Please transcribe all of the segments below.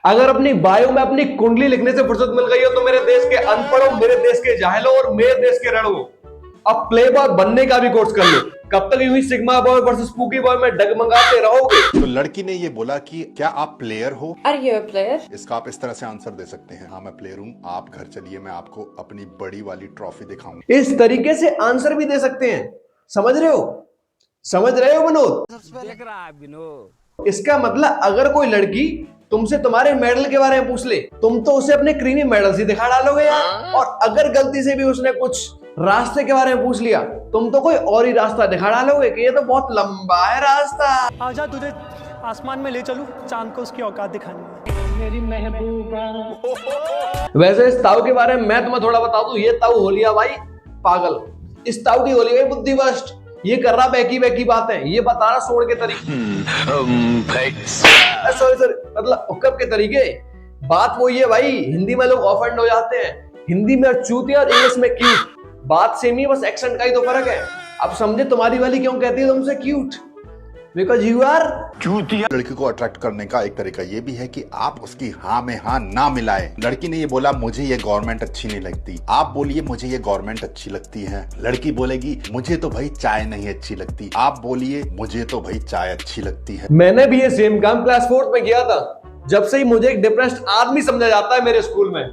अगर अपनी बायो में अपनी कुंडली लिखने से फुर्सत मिल गई हो तो मेरे देश के अनपढ़ों, मेरे देश के जाहिलों और मेरे देश के रणों, अब प्ले बॉय बनने का भी कोर्स कर लो। कब तक यूं ही sigma boy versus spooky boy में डगमगाते रहोगे? तो लड़की ने ये बोला कि क्या आप प्लेयर हो? Are you a player? इसका आप इस तरह से आंसर दे सकते हैं, हाँ मैं प्लेयर हूँ, आप घर चलिए मैं आपको अपनी बड़ी वाली ट्रॉफी दिखाऊंगा। इस तरीके से आंसर भी दे सकते हैं। समझ रहे हो? समझ रहे हो विनोद? देख रहा है विनोद। इसका मतलब अगर कोई लड़की तुमसे तुम्हारे मेडल के बारे में पूछ ले, तुम तो उसे अपने क्रीमी मेडल ही दिखा डालोगे यार। और अगर गलती से भी उसने कुछ रास्ते के बारे में पूछ लिया, तुम तो कोई और ही रास्ता दिखा डालोगे कि ये तो बहुत लंबा है रास्ता। आजा तुझे आसमान में ले चलूं, चांद को उसकी औकात दिखानी है। मेरी महबूबा। वैसे इस ताऊ के बारे में मैं तुम्हें थोड़ा बता दूं, ये ताऊ हो लिया भाई पागल। इस ताऊ की हो ली भाई बुद्धिभ्रष्ट। ये कर रहा बैकी बातें, ये बता रहा सोड़ के तरीके, सॉरी मतलब हुक्कप के तरीके। बात वही है भाई, हिंदी में लोग ऑफेंड हो जाते हैं। हिंदी में चूतिया और इंग्लिश में क्यूट, बात सेम ही, बस एक्सेंट का ही तो फर्क है। अब समझे तुम्हारी वाली क्यों कहती है तुमसे क्यूट? बिकॉज यू आर चूतिया। लड़की को अट्रैक्ट करने का एक तरीका ये भी है कि आप उसकी हाँ में हाँ ना मिलाएं। लड़की ने ये बोला मुझे ये गवर्नमेंट अच्छी नहीं लगती, आप बोलिए मुझे ये गवर्नमेंट अच्छी लगती है। लड़की बोलेगी मुझे तो भाई चाय नहीं अच्छी लगती, आप बोलिए मुझे तो भाई चाय अच्छी लगती है। मैंने भी ये सेम काम क्लास 4 में किया था। जब से ही मुझे एक डिप्रेस्ड आदमी समझा जाता है मेरे स्कूल में,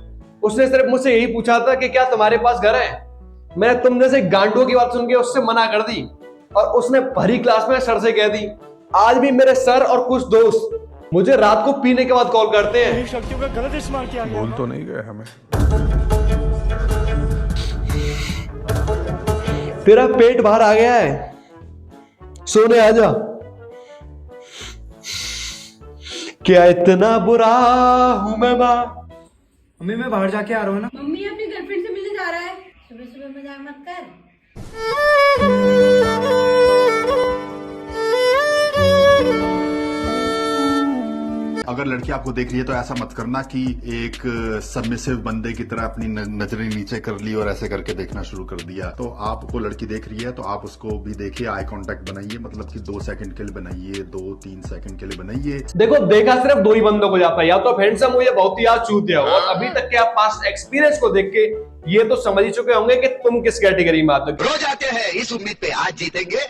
उसने सिर्फ मुझसे यही पूछा था कि क्या तुम्हारे पास घर है। मैंने तुम जैसे गांडों की बात सुन के उससे मना कर दी और उसने भरी क्लास में सर से कह दी। आज भी मेरे सर और कुछ दोस्त मुझे रात को पीने के बाद कॉल करते हैं। शक्तियों का गलत इस्तेमाल किया गया। भूल तो नहीं गए हमें। तेरा पेट बाहर आ गया है, सोने आजा। क्या इतना बुरा हूं मैं मां? मम्मी मैं बाहर जाके आ रहा हूँ ना। मम्मी अपनी गर्लफ्रेंड से मिलने जा रहा है। सुबह सुबह मजाक मत कर। अगर लड़की आपको देख रही है तो ऐसा मत करना कि एक सबमिसिव बंदे की तरह अपनी नजरें नीचे कर ली और ऐसे करके देखना शुरू कर दिया। तो आपको लड़की देख रही है तो आप उसको भी देखिए, आई कांटेक्ट बनाइए, मतलब कि 2 सेकंड के लिए बनाइए, 2-3 सेकंड के लिए बनाइए। देखो देखा सिर्फ 2 ही बंदों को जाता है, या तो हैंडसम हो या बहुत ही आज चूतिया हो। और अभी तक के आप पास्ट एक्सपीरियंस को देख के ये तो समझ ही चुके होंगे कि तुम किस कैटेगरी में आते हो। रोज आते हैं इस उम्मीद पे आज जीतेंगे,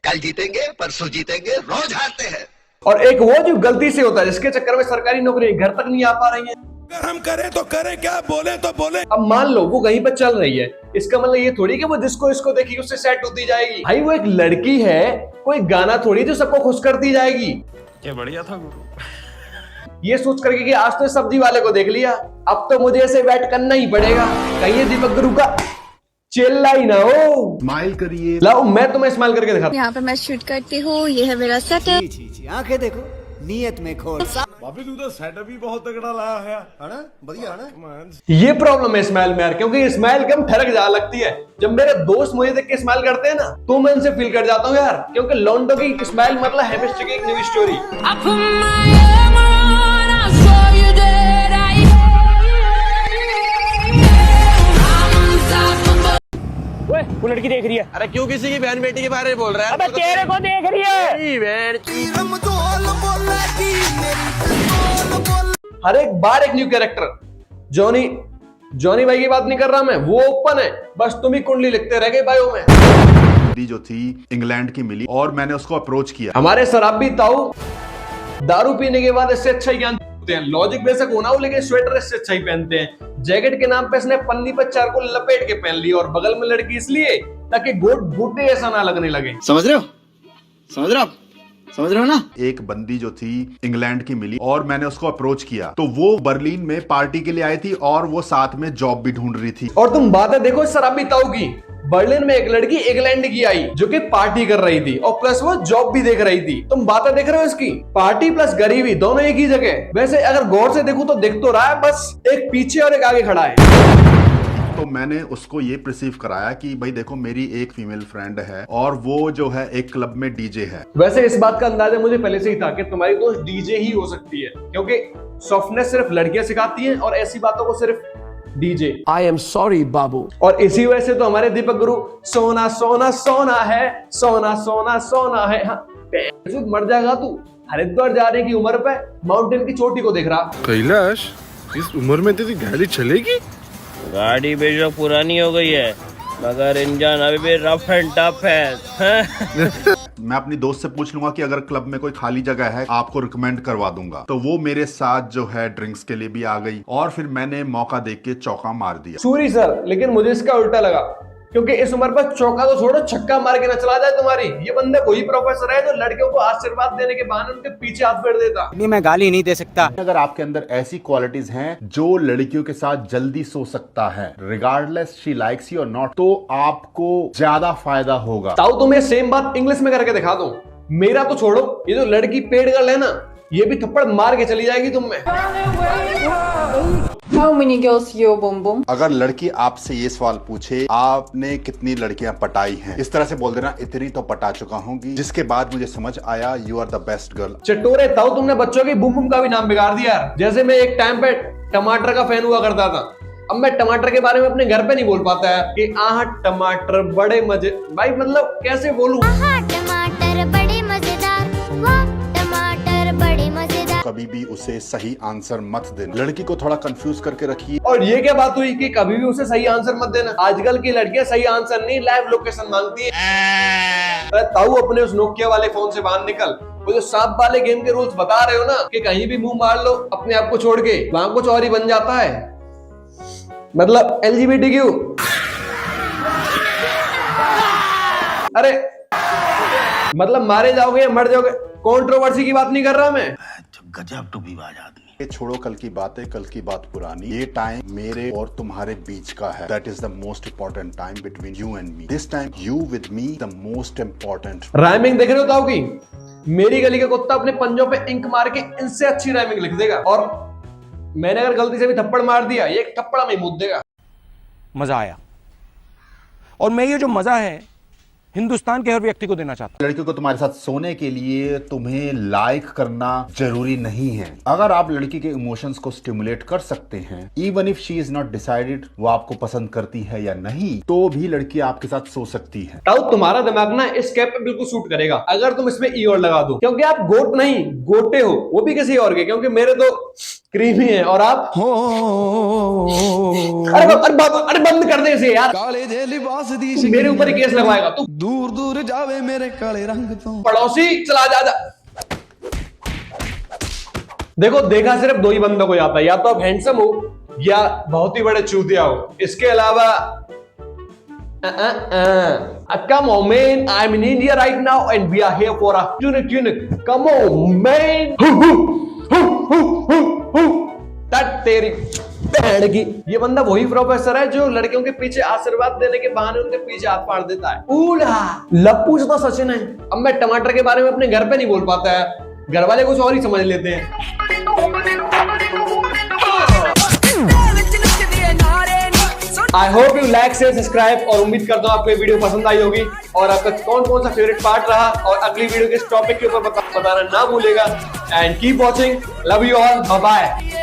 कल जीतेंगे, परसों जीतेंगे, रोज हारते हैं। और एक वो जो गलती से होता है जिसके चक्कर में सरकारी नौकरी घर तक नहीं आ पा रही है। अगर हम करें तो करें, क्या बोले तो बोले। अब मान लो वो कहीं पर चल रही है, इसका मतलब ये थोड़ी कि वो जिसको इसको देखेगी उससे सेट होती जाएगी। भाई वो एक लड़की है, कोई गाना थोड़ी जो सबको खुश करती जाएगी। क्या बढ़िया था गुरु। ये सोच करके कि आज तो सब्जी वाले को देख लिया, अब तो मुझे ऐसे वेट करना ही पड़ेगा। कहीं दीपक गुरु का चिल्ला ही ना हो। स्माइल करिए। लाओ मैं तुम्हें स्माइल करके दिखाता हूं। यहाँ पे मैं शूट करती हूँ, ये है मेरा सेटअप। आंखें देखो, नीयत में खोल। भाभी तू तो सेटअप भी बहुत तगड़ा लाया है ना? बढ़िया ना? ये प्रॉब्लम है स्माइल में यार, क्योंकि स्माइल कम ठरक जा लगती है। जब मेरे दोस्त मुझे देख के स्माइल करते हैं ना, तो मैं उनसे फील कर जाता हूँ यार, क्योंकि लॉन्डो की स्माइल मतलब हेमिस्ट्री की एक न्यू स्टोरी। वो लड़की देख रही है। अरे क्यों किसी की बहन बेटी के बारे में बोल रहा है? अबे तेरे को देख रही है। हर एक बार एक न्यू कैरेक्टर। जॉनी भाई की बात नहीं कर रहा मैं, वो ओपन है, बस तुम ही कुंडली लिखते रह गए बायो में। बंदी जो थी इंग्लैंड की मिली और मैंने उसको अप्रोच किया। हमारे शराबी ताऊ दारू पीने के बाद इससे अच्छा ही ज्ञान देते हैं। लॉजिक बेशक होना हो, लेकिन स्वेटर इससे अच्छा ही पहनते हैं। जैकेट के नाम पे इसने पन्नी पर चार को लपेट के पहन ली, और बगल में लड़की इसलिए ताकि गोट बूटे ऐसा ना लगने लगे। समझ रहे हो? समझ रहे हो आप? समझ रहे हो ना? एक बंदी जो थी इंग्लैंड की मिली और मैंने उसको अप्रोच किया, तो वो बर्लिन में पार्टी के लिए आई थी और वो साथ में जॉब भी ढूंढ रही थी। और तुम बातें देखो शराबी ताऊ की, बर्लिन में एक लड़की इंग्लैंड की आई जो कि पार्टी कर रही थी और प्लस वो जॉब भी देख रही थी। तुम बातें देख रहे हो इसकी, पार्टी प्लस गरीबी दोनों एक ही जगह। वैसे अगर गौर से देखूं तो दिख तो रहा है, बस एक पीछे और एक आगे खड़ा है। तो मैंने उसको ये प्रिसीव कराया कि भाई देखो मेरी एक फीमेल फ्रेंड है और वो जो है एक क्लब में डीजे है। वैसे इस बात का अंदाजा मुझे पहले से ही था कि तुम्हारी दोस्त डीजे ही हो सकती है, क्योंकि सॉफ्टनेस सिर्फ लड़कियां सिखाती हैं और ऐसी बातों को सिर्फ डीजे। आई एम सॉरी बाबू। और इसी वजह से तो हमारे दीपक गुरु सोना सोना सोना है, सोना सोना सोना है। हाँ, मर जाएगा तू। हरिद्वार जाने की उम्र पे माउंटेन की चोटी को देख रहा। कैलाश, इस उम्र में तेरी गाड़ी चलेगी? गाड़ी बेशक पुरानी हो गई है मगर इंजन अभी भी रफ एंड टफ है। मैं अपनी दोस्त से पूछ लूंगा कि अगर क्लब में कोई खाली जगह है आपको रिकमेंड करवा दूंगा। तो वो मेरे साथ जो है ड्रिंक्स के लिए भी आ गई और फिर मैंने मौका देख के चौका मार दिया। सॉरी सर, लेकिन मुझे इसका उल्टा लगा, क्योंकि इस उम्र पर चौका तो छोड़ो, छक्का मार के न चला जाए तुम्हारी। ये बंदे वही प्रोफेसर है जो लड़कियों को आशीर्वाद देने के बहाने उनके पीछे हाथ फेर देता। मैं गाली नहीं दे सकता। अगर आपके अंदर ऐसी क्वालिटीज हैं जो लड़कियों के साथ जल्दी सो सकता है, रिगार्डलेस शी लाइक्स यू और नॉट, तो आपको ज्यादा फायदा होगा। ताऊ तुम्हें सेम बात इंग्लिश में करके दिखा दूं। मेरा तो छोड़ो, ये जो लड़की पेड़ गर्ल है ना, ये भी थप्पड़ मार के चली जाएगी तुम में। How many girls you boom boom? अगर लड़की आपसे ये सवाल पूछे आपने कितनी लड़कियां पटाई हैं, इस तरह से बोल देना इतनी तो पटा चुका हूंगी, जिसके बाद मुझे समझ आया you are the best girl. चटोरे ताऊ, तुमने बच्चों की बूम बूम का भी नाम बिगाड़ दिया यार। जैसे मैं एक टाइम पे टमाटर का फैन हुआ करता था, अब मैं टमाटर के बारे में अपने घर पे नहीं बोल पाता है कि आह टमाटर बड़े मजे। भाई मतलब कैसे बोलूं? टमाटर बड़े मजेदार, वाह टमाटर बड़े मजेदार। कभी भी उसे सही आंसर मत देना, लड़की को थोड़ा कंफ्यूज करके रखिए। और ये क्या बात हुई कि कभी भी उसे सही आंसर मत देना? आजकल की लड़कियां सही आंसर नहीं, लाइव लोकेशन मांगती है। अरे ताऊ, अपने उस नोकिया वाले फोन से बाहर निकल। वो जो सांप वाले गेम के रूल्स बता रहे हो ना कि कहीं भी मुंह मार लो अपने आप को छोड़ के, वहां कुछ और ही बन जाता है, मतलब LGBTQ। अरे मतलब मारे जाओगे या मर जाओगे, कंट्रोवर्सी की बात नहीं कर रहा मैं। गजब टूबीबाज आदमी। ये छोड़ो कल की बातें, कल की बात पुरानी। ये टाइम मेरे और तुम्हारे बीच का है। That is the most important time between you and me. This time you with me the most important. Rhyming देख रहे हो ताऊ की? मेरी गली का कुत्ता अपने पंजों पे इंक मार के इनसे अच्छी राइमिंग लिख देगा, और मैंने अगर गलती से भी थप्पड़ मार दिया, ये एक थप्पड़ में मुद्द देगा। मजा आया और मैं ये जो मजा है हिंदुस्तान के हर व्यक्ति को देना चाहता हूं। लड़कियों को तुम्हारे साथ सोने के लिए तुम्हें लाइक करना जरूरी नहीं है। अगर आप लड़की के इमोशंस को स्टिमुलेट कर सकते हैं, even if she is not decided वो आपको पसंद करती है या नहीं, तो भी लड़की आपके साथ सो सकती है। ताऊ, तुम्हारा दिमाग ना इस कैप पे बिल्कुल सूट करेगा अगर तुम इसमें ई और लगा दो, क्योंकि आप गोट नहीं गोटे हो, वो भी किसी और के, क्योंकि मेरे तो क्रीमी है और आप अरे बंद कर दे इसे यार। काले जे लिबास दी तू मेरे ऊपर ही केस लगवाएगा तू। दूर दूर जावे मेरे काले रंग तो। पड़ोसी चला जा। देखो, देखा सिर्फ दो ही बंदों को जाता है, या तो आप हैंडसम हो या बहुत ही बड़े चूतिया हो। इसके अलावा come on man, I'm in India right now and we are here for a tunic. Come on man. तेरी बहन की। ये बंदा वही प्रोफेसर है जो लड़कियों के पीछे आशीर्वाद देने के बहाने उनके पीछे हाथ फाड़ देता है। उला लप्पूज तो सचिन है। अब मैं टमाटर के बारे में अपने घर पे नहीं बोल पाता है, घर वाले कुछ और ही समझ लेते हैं। आई होप यू लाइक से सब्सक्राइब, और उम्मीद करता हूँ आपको ये वीडियो पसंद आई होगी, और आपका कौन कौन सा फेवरेट पार्ट रहा, और अगली वीडियो के इस टॉपिक के ऊपर बताना ना भूलेगा। And keep watching, love you all, bye bye.